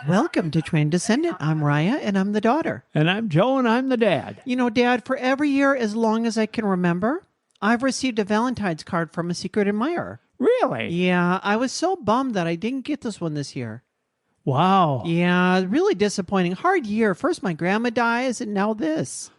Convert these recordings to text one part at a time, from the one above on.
Welcome to Transcendent. I'm Raya, and I'm the daughter. And I'm Joe, and I'm the dad. You know, Dad, for every year as long as I can remember, I've received a Valentine's card from a secret admirer. Really? Yeah, I was so bummed that I didn't get this one this year. Wow. Yeah, really disappointing. Hard year. First my grandma dies, and now this.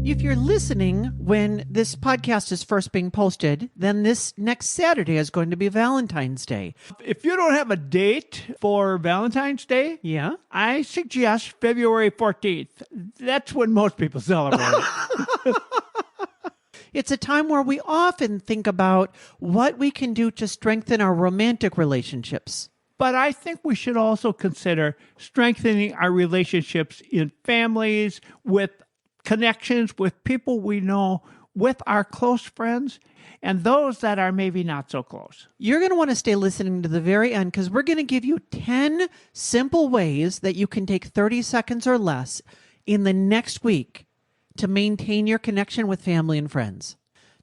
If you're listening when this podcast is first being posted, then this next Saturday is going to be Valentine's Day. If you don't have a date for Valentine's Day, Yeah? I suggest February 14th. That's when most people celebrate it. It's a time where we often think about what we can do to strengthen our romantic relationships. But I think we should also consider strengthening our relationships in families, with connections with people we know, with our close friends, and those that are maybe not so close. You're going to want to stay listening to the very end because we're going to give you 10 simple ways that you can take 30 seconds or less in the next week to maintain your connection with family and friends.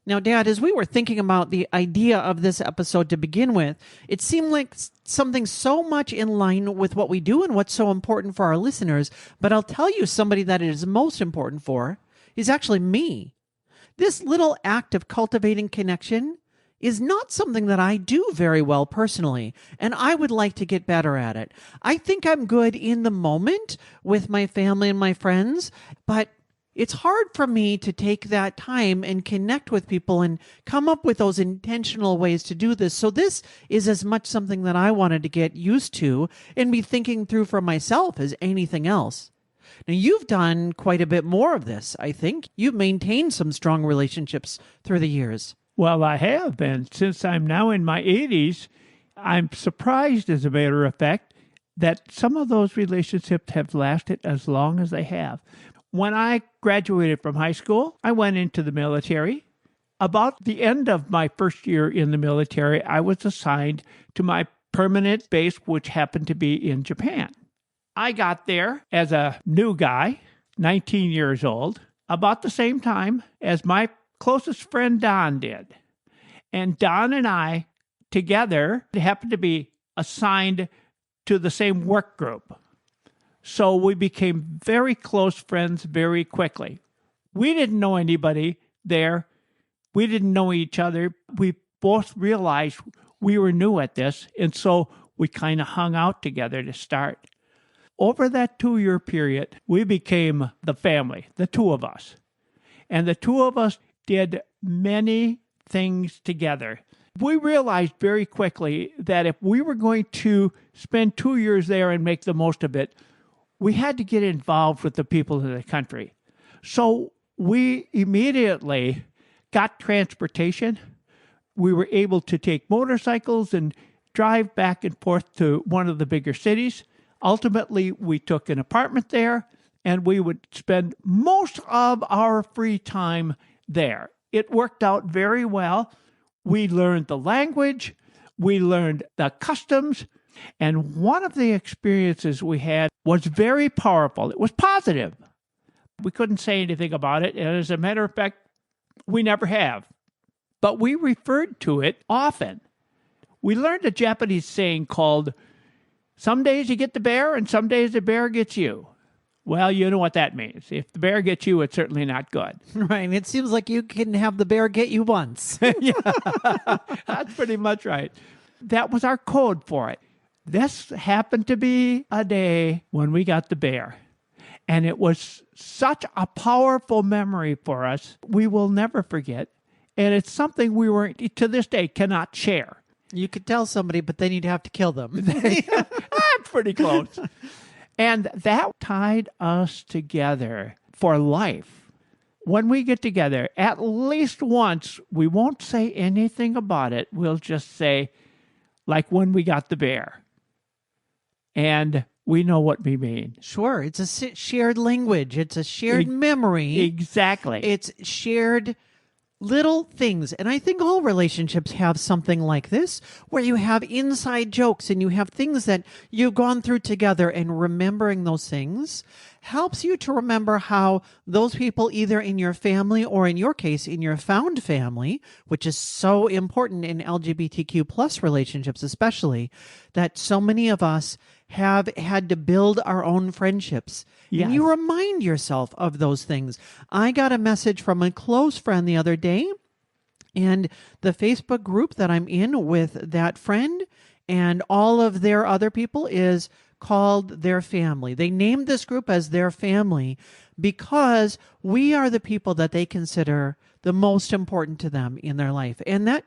Now, Dad, as we were thinking about the idea of this episode to begin with, it seemed like something so much in line with what we do and what's so important for our listeners. But I'll tell you, somebody that it is most important for is actually me. This little act of cultivating connection is not something that I do very well personally, and I would like to get better at it. I think I'm good in the moment with my family and my friends, but it's hard for me to take that time and connect with people and come up with those intentional ways to do this. So this is as much something that I wanted to get used to and be thinking through for myself as anything else. Now, you've done quite a bit more of this, I think. You've maintained some strong relationships through the years. Well, I have been. Since I'm now in my 80s, I'm surprised, as a matter of fact, that some of those relationships have lasted as long as they have. When I graduated from high school, I went into the military. About the end of my first year in the military, I was assigned to my permanent base, which happened to be in Japan. I got there as a new guy, 19 years old, about the same time as my closest friend Don did. And Don and I together happened to be assigned to the same work group. So we became very close friends very quickly. We didn't know anybody there. We didn't know each other. We both realized we were new at this, and so we kind of hung out together to start. Over that 2-year period, we became the family, the two of us. And the two of us did many things together. We realized very quickly that if we were going to spend 2 years there and make the most of it, we had to get involved with the people of the country. So we immediately got transportation. We were able to take motorcycles and drive back and forth to one of the bigger cities. Ultimately, we took an apartment there, and we would spend most of our free time there. It worked out very well. We learned the language. We learned the customs. And one of the experiences we had was very powerful. It was positive. We couldn't say anything about it. And as a matter of fact, we never have. But we referred to it often. We learned a Japanese saying called, "Some days you get the bear and some days the bear gets you." Well, you know what that means. If the bear gets you, it's certainly not good. Right. It seems like you can have the bear get you once. Yeah, that's pretty much right. That was our code for it. This happened to be a day when we got the bear. And it was such a powerful memory for us, we will never forget. And it's something we were, to this day, cannot share. You could tell somebody, but then you'd have to kill them. That's pretty close. And that tied us together for life. When we get together, at least once, we won't say anything about it. We'll just say, like when we got the bear. And we know what we mean. Sure. It's a shared language. It's a shared memory. Exactly. It's shared little things. And I think all relationships have something like this, where you have inside jokes and you have things that you've gone through together, and remembering those things helps you to remember how those people, either in your family or in your case, in your found family, which is so important in LGBTQ plus relationships, especially, that so many of us have had to build our own friendships. Yes. And you remind yourself of those things. I got a message from a close friend the other day, and the Facebook group that I'm in with that friend and all of their other people is called Their Family. They named this group as Their Family because we are the people that they consider the most important to them in their life. And that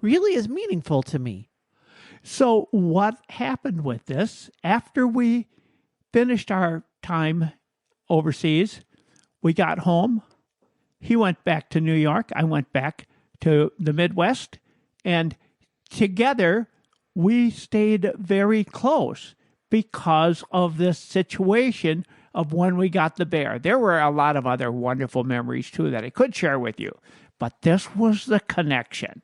really is meaningful to me. So what happened with this, after we finished our time overseas, we got home. He went back to New York. I went back to the Midwest. And together, we stayed very close because of this situation of when we got the bear. There were a lot of other wonderful memories, too, that I could share with you. But this was the connection.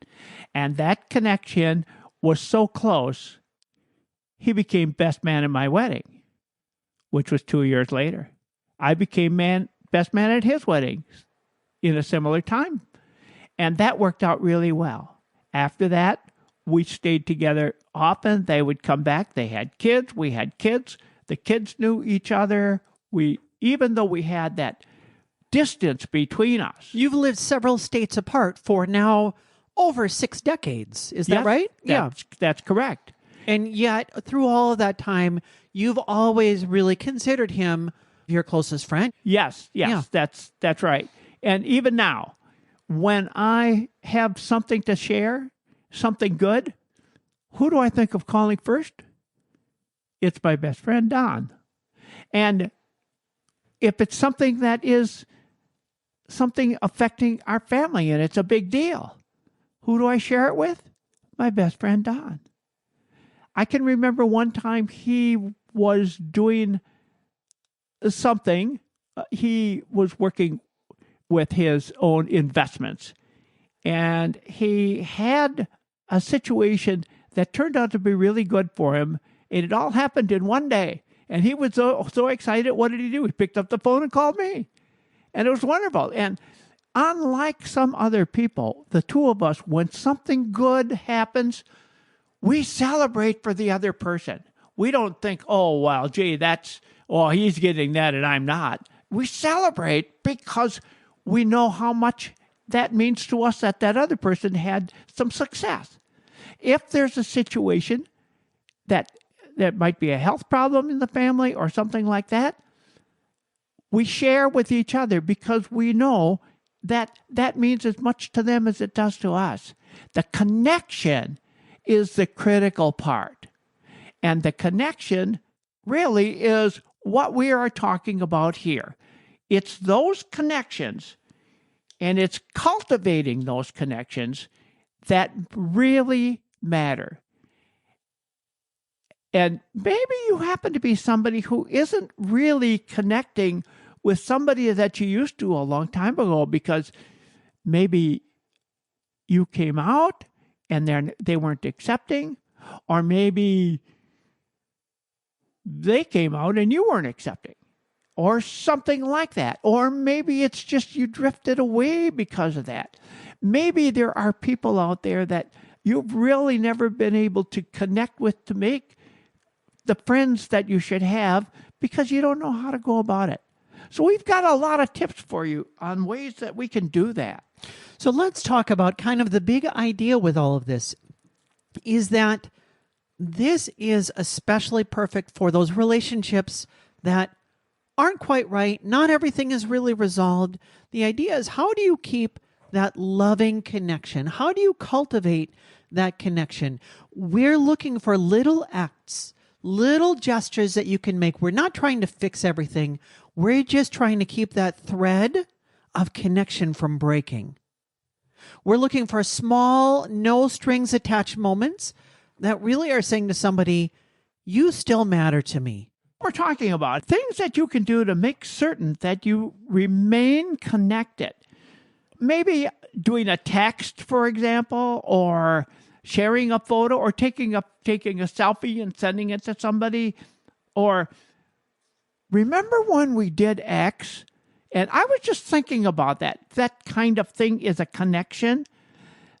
And that connection was so close, he became best man at my wedding, which was 2 years later. I became best man at his wedding in a similar time. And that worked out really well. After that, we stayed together often. They would come back. They had kids. We had kids. The kids knew each other. Even though we had that distance between us. You've lived several states apart for now over 6 decades. Is that right? That's correct. And yet, through all of that time, you've always really considered him your closest friend. Yes, Yeah. that's right. And even now, when I have something to share, something good, who do I think of calling first? It's my best friend, Don. And if it's something that is something affecting our family and it's a big deal, who do I share it with? My best friend, Don. I can remember one time he was doing something. He was working with his own investments. And he had a situation that turned out to be really good for him. And it all happened in one day. And he was so excited. What did he do? He picked up the phone and called me. And it was wonderful. And unlike some other people, the two of us, when something good happens, we celebrate for the other person. We don't think, oh, well, gee, he's getting that and I'm not. We celebrate because we know how much that means to us that other person had some success. If there's a situation that might be a health problem in the family or something like that, we share with each other because we know that means as much to them as it does to us. The connection is the critical part. And the connection really is what we are talking about here. It's those connections, and it's cultivating those connections that really matter. And maybe you happen to be somebody who isn't really connecting with somebody that you used to a long time ago because maybe you came out and they weren't accepting, or maybe they came out and you weren't accepting, or something like that. Or maybe it's just you drifted away because of that. Maybe there are people out there that you've really never been able to connect with to make the friends that you should have because you don't know how to go about it. So we've got a lot of tips for you on ways that we can do that. So let's talk about kind of the big idea with all of this is that this is especially perfect for those relationships that aren't quite right. Not everything is really resolved. The idea is, how do you keep that loving connection? How do you cultivate that connection? We're looking for little acts, little gestures that you can make. We're not trying to fix everything. We're just trying to keep that thread of connection from breaking. We're looking for small, no strings attached moments that really are saying to somebody, you still matter to me. We're talking about things that you can do to make certain that you remain connected. maybe doing a text, for example, or sharing a photo, or taking a selfie and sending it to somebody, or remember when we did X? And I was just thinking about that. That kind of thing is a connection.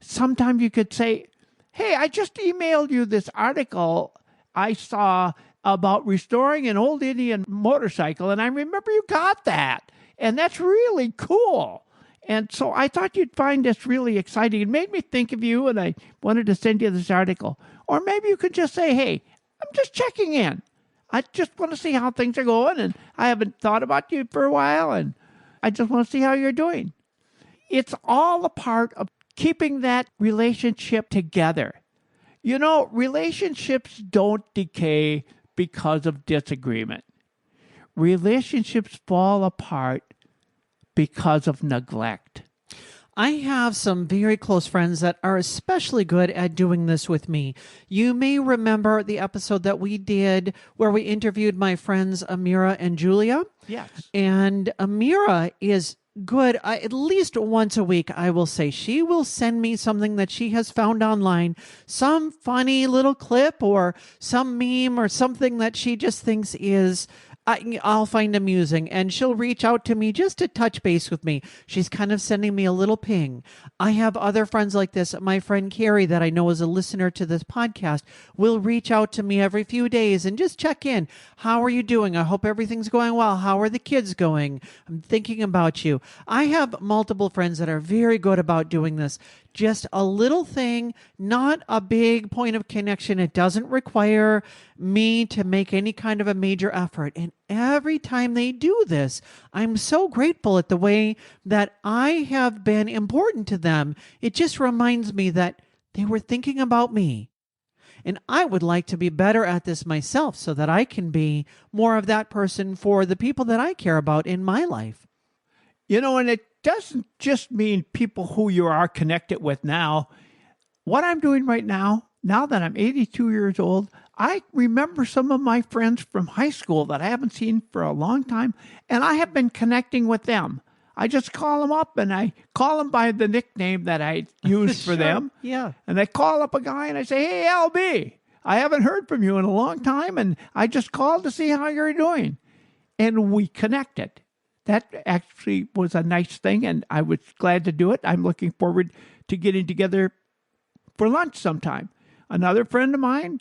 Sometimes you could say, hey, I just emailed you this article I saw about restoring an old Indian motorcycle, and I remember you got that. And that's really cool. And so I thought you'd find this really exciting. It made me think of you, and I wanted to send you this article. Or maybe you could just say, hey, I'm just checking in. I just want to see how things are going, and I haven't thought about you for a while, and I just want to see how you're doing. It's all a part of keeping that relationship together. You know, relationships don't decay because of disagreement. Relationships fall apart because of neglect. I have some very close friends that are especially good at doing this with me. You may remember the episode that we did where we interviewed my friends Amira and Julia. Yes. And Amira is good. At least once a week, I will say, she will send me something that she has found online, some funny little clip or some meme or something that she just thinks is I'll find amusing, and she'll reach out to me just to touch base with me. She's kind of sending me a little ping. I have other friends like this. My friend Carrie, that I know is a listener to this podcast, will reach out to me every few days and just check in. How are you doing? I hope everything's going well. How are the kids going? I'm thinking about you. I have multiple friends that are very good about doing this. Just a little thing, not a big point of connection. It doesn't require me to make any kind of a major effort. And every time they do this, I'm so grateful at the way that I have been important to them. It just reminds me that they were thinking about me. And I would like to be better at this myself so that I can be more of that person for the people that I care about in my life. You know, and it doesn't just mean people who you are connected with now. What I'm doing right now that I'm 82 years old, I remember some of my friends from high school that I haven't seen for a long time, and I have been connecting with them. I just call them up, and I call them by the nickname that I used for them. Yeah. And I call up a guy, and I say, hey, LB, I haven't heard from you in a long time, and I just called to see how you're doing. And we connected. That actually was a nice thing, and I was glad to do it. I'm looking forward to getting together for lunch sometime. Another friend of mine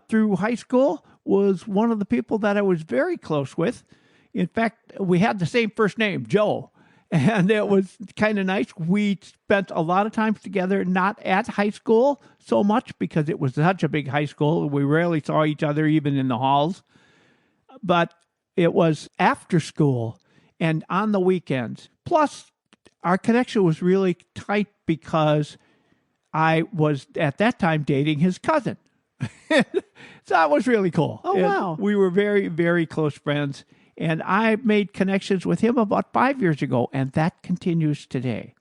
through high school was one of the people that I was very close with. In fact, we had the same first name, Joe, and it was kind of nice. We spent a lot of time together, not at high school so much because it was such a big high school. We rarely saw each other even in the halls, but it was after school and on the weekends. Plus, our connection was really tight because I was, at that time, dating his cousin. So that was really cool. Oh, wow. We were very, very close friends. And I made connections with him about 5 years ago, and that continues today.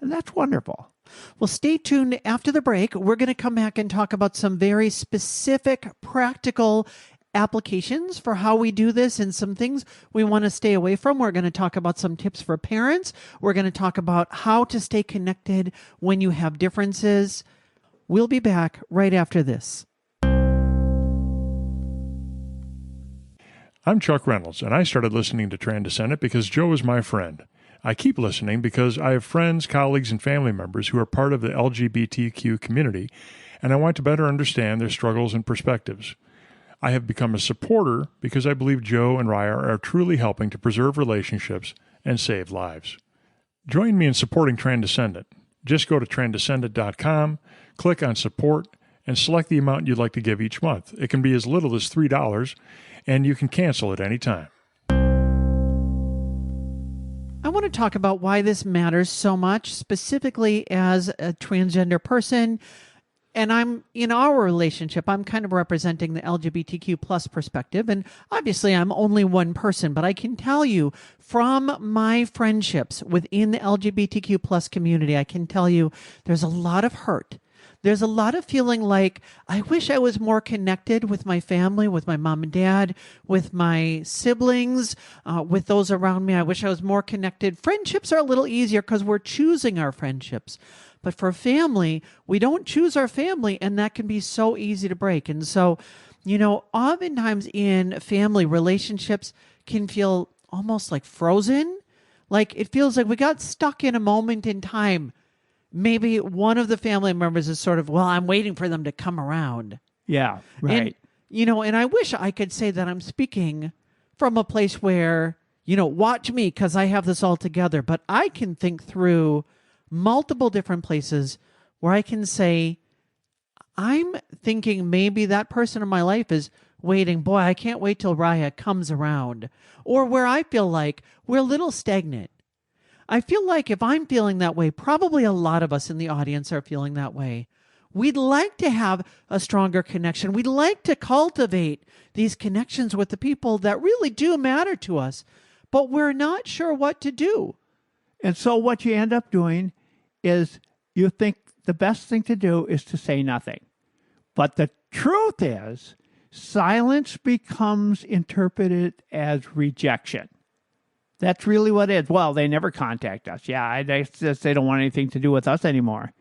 And that's wonderful. Well, stay tuned after the break. We're going to come back and talk about some very specific, practical applications for how we do this and some things we want to stay away from. We're going to talk about some tips for parents. We're going to talk about how to stay connected when you have differences. We'll be back right after this. I'm Chuck Reynolds, and I started listening to Transcendent because Joe is my friend. I keep listening because I have friends, colleagues, and family members who are part of the LGBTQ community, and I want to better understand their struggles and perspectives. I have become a supporter because I believe Joe and Raya are truly helping to preserve relationships and save lives. Join me in supporting Transcendent. Just go to transcendent.com, click on support, and select the amount you'd like to give each month. It can be as little as $3, and you can cancel at any time. I want to talk about why this matters so much, specifically as a transgender person. And I'm in our relationship, I'm kind of representing the LGBTQ plus perspective. And obviously I'm only one person, but I can tell you from my friendships within the LGBTQ plus community, I can tell you there's a lot of hurt. There's a lot of feeling like, I wish I was more connected with my family, with my mom and dad, with my siblings, with those around me. I wish I was more connected. Friendships are a little easier because we're choosing our friendships. But for family, we don't choose our family, and that can be so easy to break. And so, oftentimes in family, relationships can feel almost like frozen. Like it feels like we got stuck in a moment in time. Maybe one of the family members is sort of, well, I'm waiting for them to come around. Yeah, right. And I wish I could say that I'm speaking from a place where, watch me because I have this all together. But I can think through multiple different places where I can say, I'm thinking maybe that person in my life is waiting. Boy, I can't wait till Raya comes around. Or where I feel like we're a little stagnant. I feel like if I'm feeling that way, probably a lot of us in the audience are feeling that way. We'd like to have a stronger connection. We'd like to cultivate these connections with the people that really do matter to us, but we're not sure what to do. And so what you end up doing is you think the best thing to do is to say nothing. But the truth is, silence becomes interpreted as rejection. That's really what it is. Well, they never contact us. Yeah, they don't want anything to do with us anymore.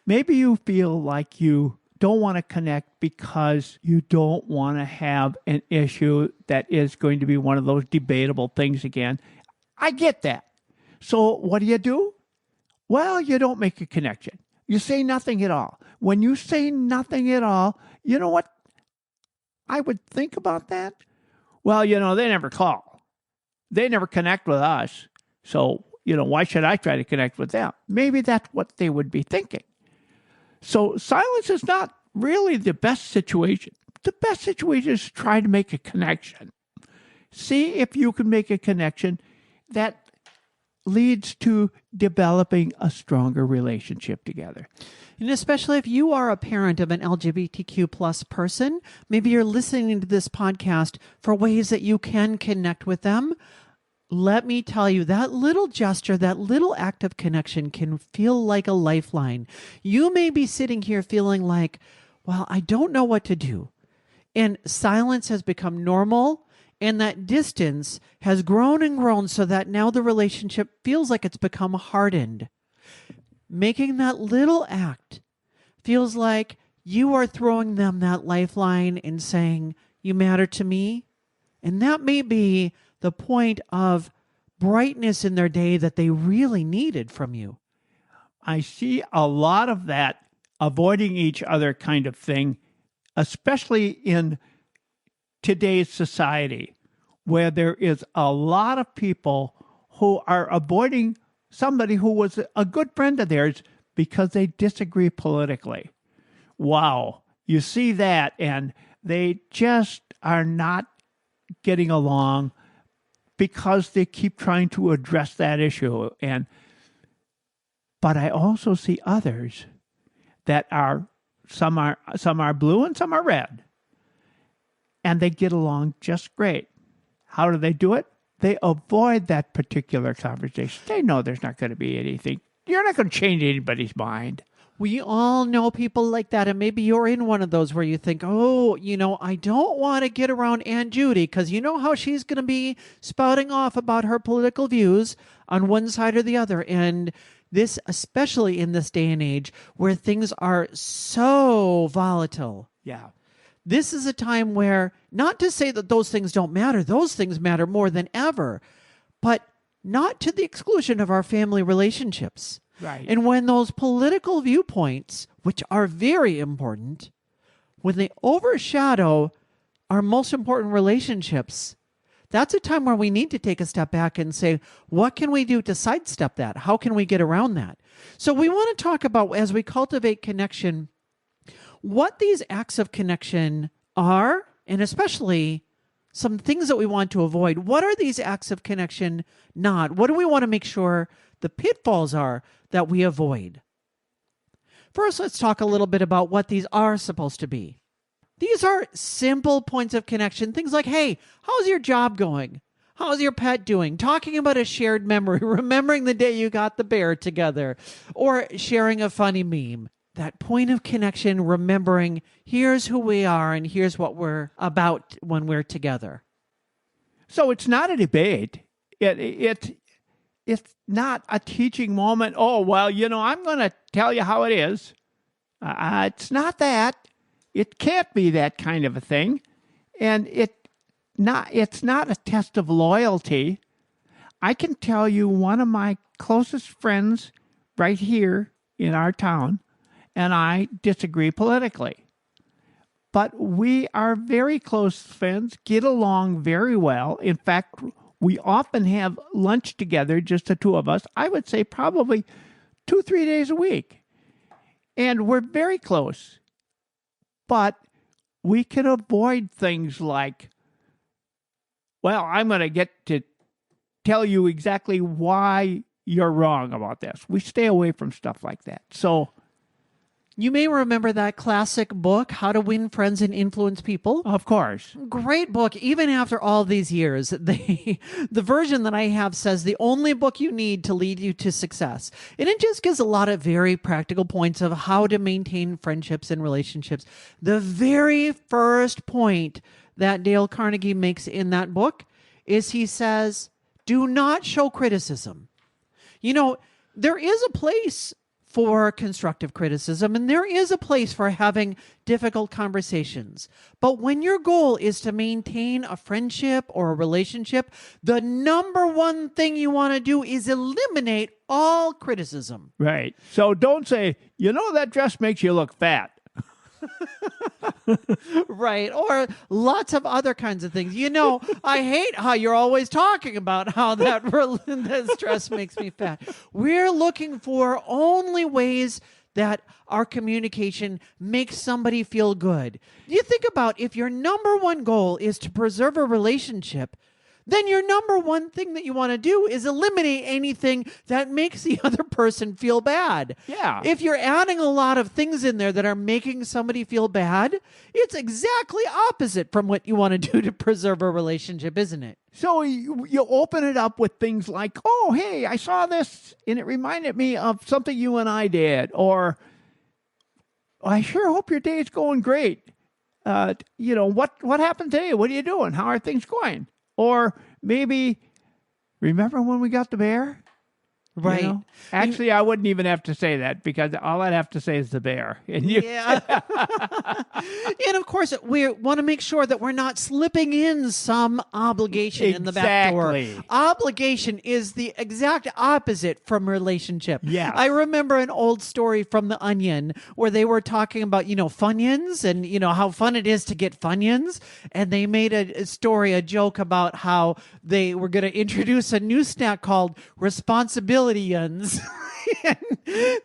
Maybe you feel like you don't want to connect because you don't want to have an issue that is going to be one of those debatable things again. I get that. So what do? Well, you don't make a connection. You say nothing at all. When you say nothing at all, you know what I would think about that? Well, they never call. They never connect with us. So, why should I try to connect with them? Maybe that's what they would be thinking. So silence is not really the best situation. The best situation is to try to make a connection. See if you can make a connection that leads to developing a stronger relationship together. And especially if you are a parent of an LGBTQ plus person, maybe you're listening to this podcast for ways that you can connect with them. Let me tell you, that little gesture, that little act of connection can feel like a lifeline. You may be sitting here feeling like, well, I don't know what to do. And silence has become normal. And that distance has grown and grown so that now the relationship feels like it's become hardened. Making that little act feels like you are throwing them that lifeline and saying, you matter to me. And that may be the point of brightness in their day that they really needed from you. I see a lot of that avoiding each other kind of thing, especially in today's society, where there is a lot of people who are avoiding somebody who was a good friend of theirs because they disagree politically. Wow. You see that, and they just are not getting along because they keep trying to address that issue. But I also see others that are some are blue and some are red. And they get along just great. How do they do it? They avoid that particular conversation. They know there's not going to be anything. You're not going to change anybody's mind. We all know people like that, and maybe you're in one of those where you think, oh, I don't want to get around Aunt Judy because you know how she's going to be spouting off about her political views on one side or the other. And this, especially in this day and age where things are so volatile. Yeah. This is a time where, not to say that those things don't matter, those things matter more than ever, but not to the exclusion of our family relationships. Right. And when those political viewpoints, which are very important, when they overshadow our most important relationships, that's a time where we need to take a step back and say, what can we do to sidestep that? How can we get around that? So we want to talk about, as we cultivate connection, what these acts of connection are, and especially some things that we want to avoid. What are these acts of connection not? What do we want to make sure the pitfalls are that we avoid? First, let's talk a little bit about what these are supposed to be. These are simple points of connection. Things like, hey, how's your job going? How's your pet doing? Talking about a shared memory, remembering the day you got the bear together, or sharing a funny meme. that point of connection, remembering here's who we are and here's what we're about when we're together. So it's not a debate. It's not a teaching moment. Oh, well, I'm going to tell you how it is. It's not that. It can't be that kind of a thing. And it's not a test of loyalty. I can tell you one of my closest friends right here in our town and I disagree politically. But we are very close friends, get along very well. In fact, we often have lunch together, just the two of us. I would say probably 2-3 days a week. And we're very close. But we can avoid things like, well, I'm going to get to tell you exactly why you're wrong about this. We stay away from stuff like that. So you may remember that classic book, How to Win Friends and Influence People. Of course. Great book. Even after all these years, the version that I have says the only book you need to lead you to success. And it just gives a lot of very practical points of how to maintain friendships and relationships. The very first point that Dale Carnegie makes in that book is he says, do not show criticism. There is a place for constructive criticism, and there is a place for having difficult conversations. But when your goal is to maintain a friendship or a relationship, the number one thing you want to do is eliminate all criticism. Right. So don't say, that dress makes you look fat. Right. Or lots of other kinds of things. I hate how you're always talking about how that dress makes me fat. We're looking for only ways that our communication makes somebody feel good. You think about if your number one goal is to preserve a relationship, then your number one thing that you want to do is eliminate anything that makes the other person feel bad. Yeah. If you're adding a lot of things in there that are making somebody feel bad, it's exactly opposite from what you want to do to preserve a relationship, isn't it? So you open it up with things like, oh, hey, I saw this and it reminded me of something you and I did. Or, I sure hope your day is going great. What happened today? What are you doing? How are things going? Or maybe, remember when we got the bear? Right. Actually, I wouldn't even have to say that because all I'd have to say is the bear. Yeah. And of course, we want to make sure that we're not slipping in some obligation in the back door. Obligation is the exact opposite from relationship. Yes. I remember an old story from The Onion where they were talking about, Funyuns and, how fun it is to get Funyuns. And they made a joke about how they were going to introduce a new snack called Responsibility Yuns.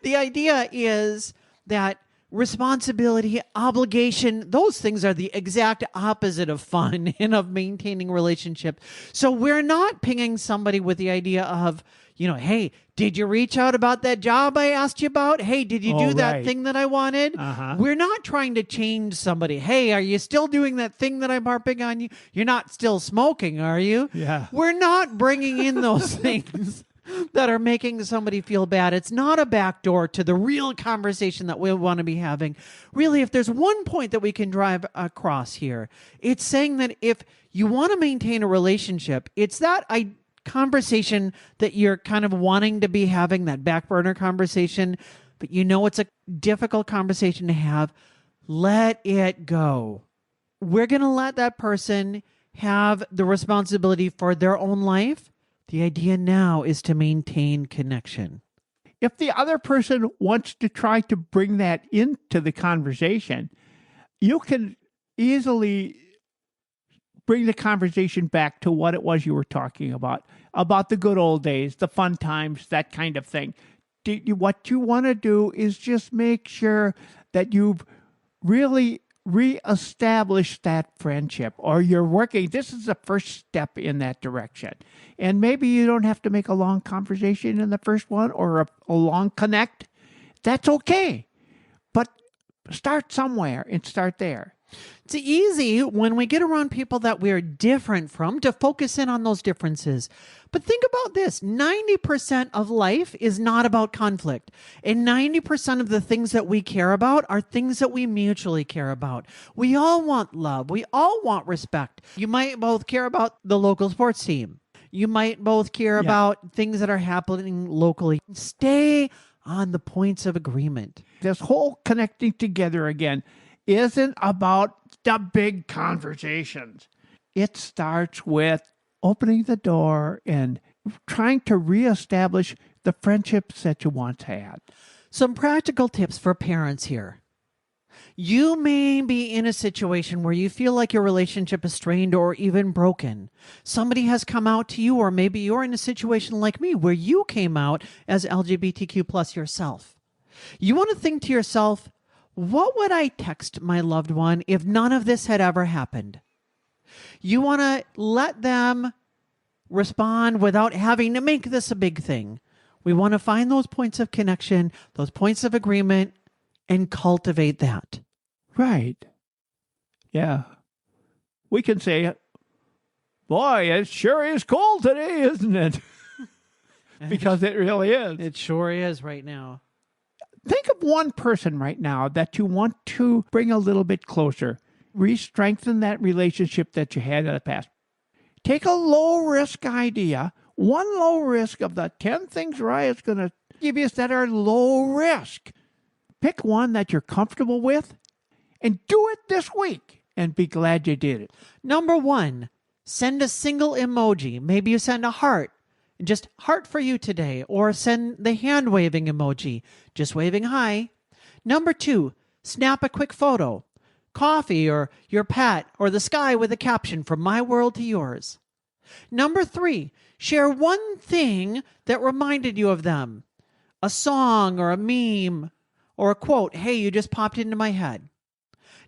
The idea is that responsibility, obligation, those things are the exact opposite of fun and of maintaining relationship. So we're not pinging somebody with the idea of, hey, did you reach out about that job I asked you about? Hey, did you do that thing that I wanted? Uh-huh. We're not trying to change somebody. Hey, are you still doing that thing that I'm harping on you? You're not still smoking, are you? Yeah. We're not bringing in those things that are making somebody feel bad. It's not a backdoor to the real conversation that we want to be having. Really, if there's one point that we can drive across here, it's saying that if you want to maintain a relationship, it's that conversation that you're kind of wanting to be having, that back burner conversation, but it's a difficult conversation to have. Let it go. We're going to let that person have the responsibility for their own life. The idea now is to maintain connection. If the other person wants to try to bring that into the conversation, you can easily bring the conversation back to what it was you were talking about the good old days, the fun times, that kind of thing. What you want to do is just make sure that you've really reestablish that friendship, or you're working. This is the first step in that direction. And maybe you don't have to make a long conversation in the first one or a long connect. That's okay. But start somewhere and start there. It's easy when we get around people that we're different from to focus in on those differences. But think about this 90% of life is not about conflict. And 90% of the things that we care about are things that we mutually care about. We all want love. We all want respect. You might both care about the local sports team. You might both care about things that are happening locally. Stay on the points of agreement. This whole connecting together again isn't about the big conversations. It starts with opening the door and trying to reestablish the friendships that you once had. Some practical tips for parents here. You may be in a situation where you feel like your relationship is strained or even broken. Somebody has come out to you, or maybe you're in a situation like me where you came out as LGBTQ plus yourself. You want to think to yourself, what would I text my loved one if none of this had ever happened? You want to let them respond without having to make this a big thing. We want to find those points of connection, those points of agreement, and cultivate that. Right. Yeah. We can say, boy, it sure is cold today, isn't it? Because it really is. It sure is right now. Think of one person right now that you want to bring a little bit closer. Re-strengthen that relationship that you had in the past. Take a low-risk idea. One low risk of the 10 things Raya's going to give you that are low risk. Pick one that you're comfortable with and do it this week and be glad you did it. Number 1, send a single emoji. Maybe you send a heart. Just heart for you today, or send the hand waving emoji, just waving hi. Number 2, snap a quick photo. Coffee or your pet or the sky with a caption from my world to yours. Number 3, share one thing that reminded you of them. A song or a meme or a quote. Hey, you just popped into my head.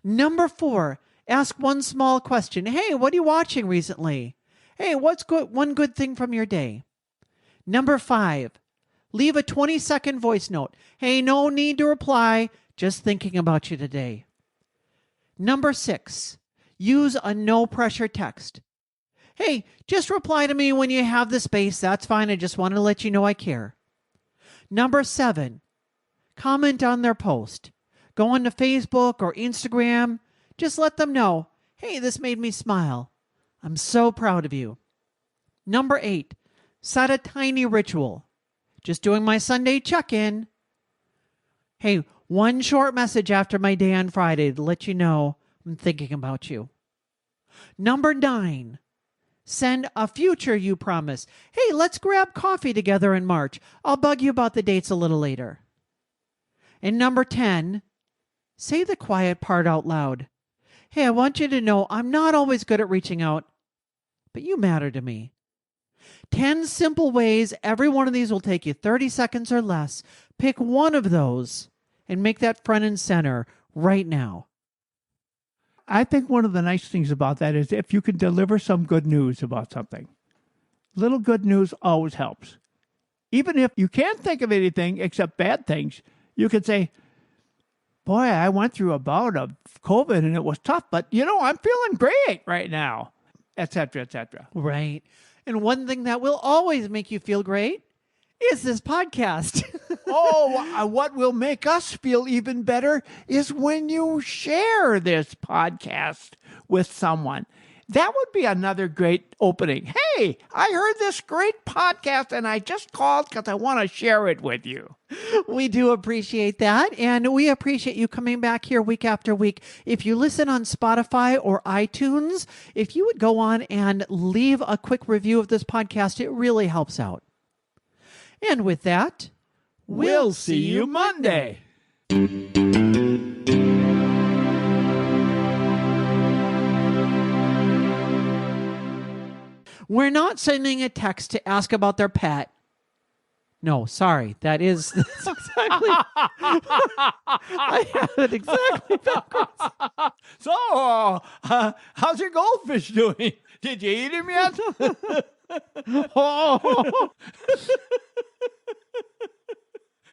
Number 4, ask one small question. Hey, what are you watching recently? Hey, what's one good thing from your day? Number 5, leave a 20-second voice note. Hey, no need to reply, just thinking about you today. Number 6, use a no-pressure text. Hey, just reply to me when you have the space. That's fine. I just want to let you know I care. Number 7, comment on their post. Go on to Facebook or Instagram. Just let them know, hey, this made me smile. I'm so proud of you. Number 8, set a tiny ritual. Just doing my Sunday check-in. Hey, one short message after my day on Friday to let you know I'm thinking about you. Number 9, send a future you promise. Hey, let's grab coffee together in March. I'll bug you about the dates a little later. And number 10, say the quiet part out loud. Hey, I want you to know I'm not always good at reaching out, but you matter to me. 10 simple ways. Every one of these will take you 30 seconds or less. Pick one of those and make that front and center right now. I think one of the nice things about that is if you can deliver some good news about something. Little good news always helps. Even if you can't think of anything except bad things, you can say, boy, I went through a bout of COVID and it was tough, but I'm feeling great right now, etc., etc. Right. And one thing that will always make you feel great is this podcast. What will make us feel even better is when you share this podcast with someone. That would be another great opening. Hey, I heard this great podcast and I just called because I want to share it with you. We do appreciate that. And we appreciate you coming back here week after week. If you listen on Spotify or iTunes, if you would go on and leave a quick review of this podcast, it really helps out. And with that, we'll see you Monday. We're not sending a text to ask about their pet. No, sorry. That's exactly. I have it exactly backwards. So, how's your goldfish doing? Did you eat him yet?